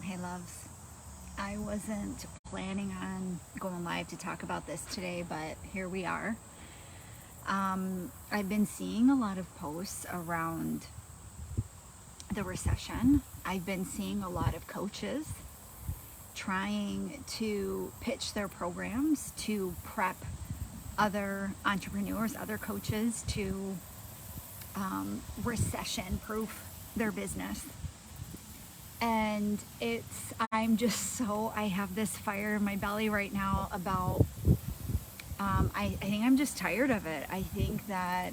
Hey loves, I wasn't planning on going live to talk about this today, but here we are. I've been seeing a lot of posts around the recession. I've been seeing a lot of coaches trying to pitch their programs to prep other entrepreneurs, other coaches to recession proof their business. And I have this fire in my belly right now about, I think I'm just tired of it. I think that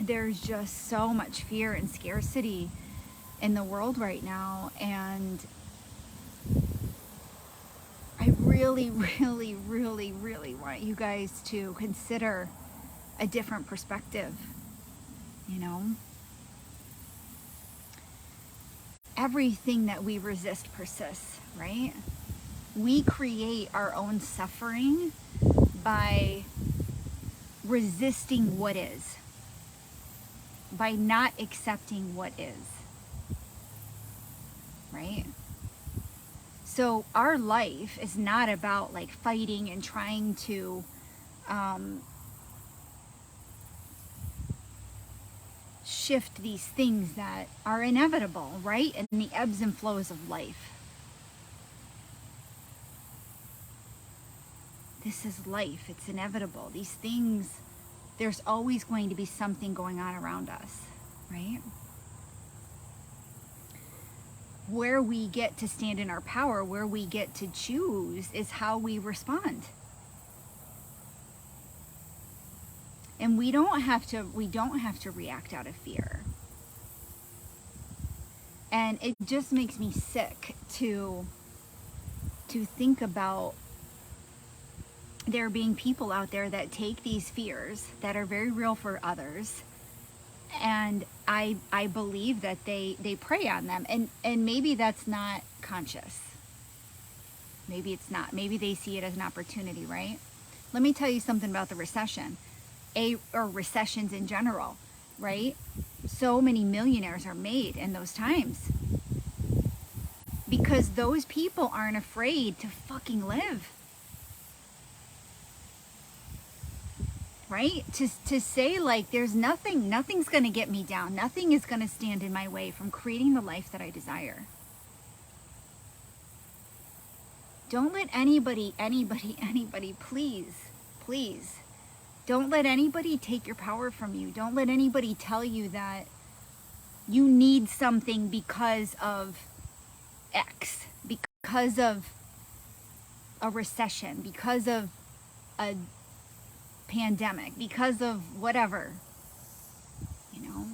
there's just so much fear and scarcity in the world right now. And I really, really, really, really want you guys to consider a different perspective, you know? Everything that we resist persists, right? We create our own suffering by resisting what is, by not accepting what is, right? So our life is not about like fighting and trying to shift these things that are inevitable, right? And the ebbs and flows of life. This is life. It's inevitable. These things, there's always going to be something going on around us, right? Where we get to stand in our power, where we get to choose, is how we respond. And we don't have to react out of fear. And it just makes me sick to think about there being people out there that take these fears that are very real for others, and I believe that they prey on them, and maybe that's not conscious. Maybe it's not. Maybe they see it as an opportunity, right? Let me tell you something about the recession, or recessions in general, right? So many millionaires are made in those times because those people aren't afraid to fucking live. Right? To say like nothing's going to get me down. Nothing is going to stand in my way from creating the life that I desire. Don't let anybody, please, don't let anybody take your power from you. Don't let anybody tell you that you need something because of X, because of a recession, because of a pandemic, because of whatever, you know.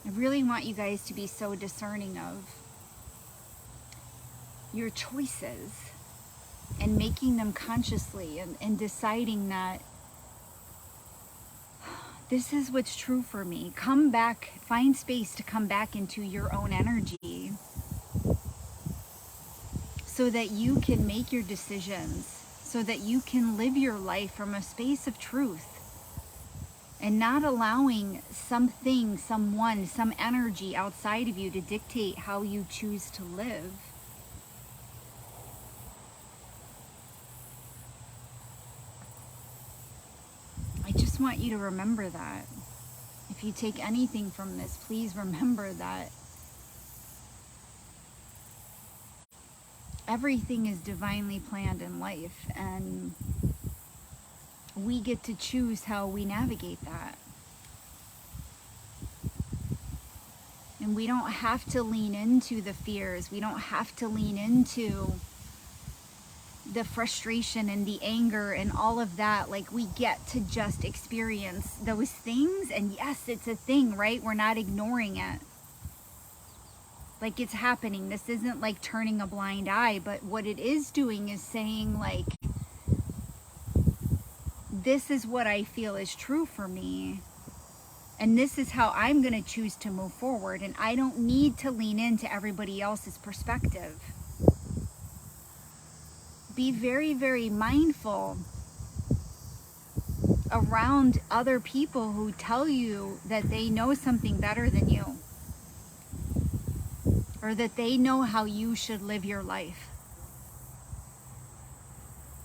I really want you guys to be so discerning of your choices and making them consciously, and deciding that this is what's true for me. Come back, find space to come back into your own energy so that you can make your decisions, so that you can live your life from a space of truth and not allowing something, someone, some energy outside of you to dictate how you choose to live. I just want you to remember that. If you take anything from this, please remember that everything is divinely planned in life, and we get to choose how we navigate that. And we don't have to lean into the fears. We don't have to lean into the frustration and the anger and all of that. Like, we get to just experience those things. And yes, it's a thing, right? We're not ignoring it. Like, it's happening. This isn't like turning a blind eye, but what it is doing is saying like, this is what I feel is true for me, and this is how I'm going to choose to move forward, and I don't need to lean into everybody else's perspective. Be very, very mindful around other people who tell you that they know something better than you, or that they know how you should live your life.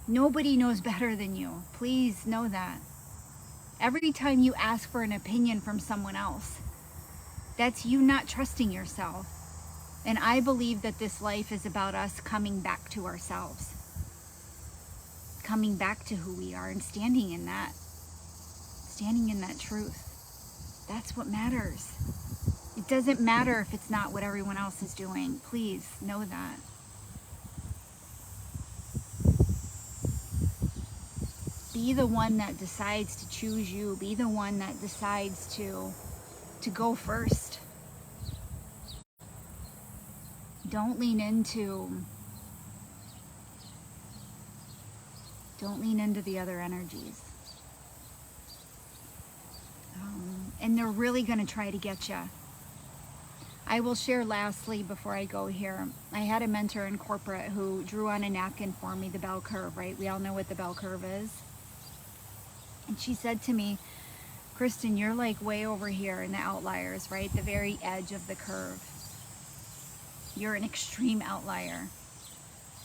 Nobody knows better than you. Please know that. Every time you ask for an opinion from someone else, that's you not trusting yourself. And I believe that this life is about us coming back to ourselves, coming back to who we are and standing in that truth. That's what matters. It doesn't matter if it's not what everyone else is doing. Please know that. Be the one that decides to choose you. Be the one that decides to go first. Don't lean into the other energies. And they're really going to try to get you. I will share lastly before I go here. I had a mentor in corporate who drew on a napkin for me the bell curve, right? We all know what the bell curve is. And she said to me, Kristen, you're like way over here in the outliers, right? The very edge of the curve. You're an extreme outlier.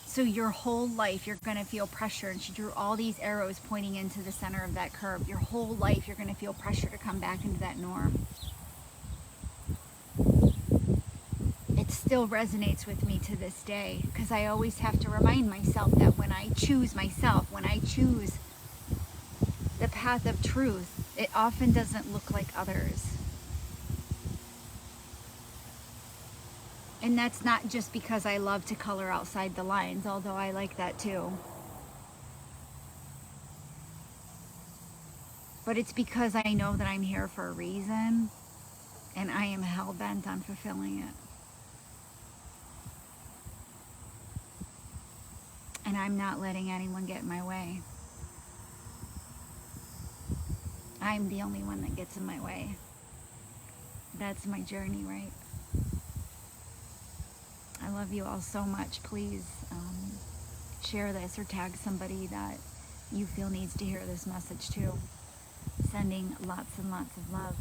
So your whole life, you're going to feel pressure. And she drew all these arrows pointing into the center of that curve. Your whole life, you're going to feel pressure to come back into that norm. It still resonates with me to this day, because I always have to remind myself that when I choose myself, when I choose the path of truth, it often doesn't look like others. And that's not just because I love to color outside the lines, although I like that too. But it's because I know that I'm here for a reason, and I am hell-bent on fulfilling it. And I'm not letting anyone get in my way. I'm the only one that gets in my way. That's my journey, right? I love you all so much. Please share this or tag somebody that you feel needs to hear this message too. Sending lots and lots of love.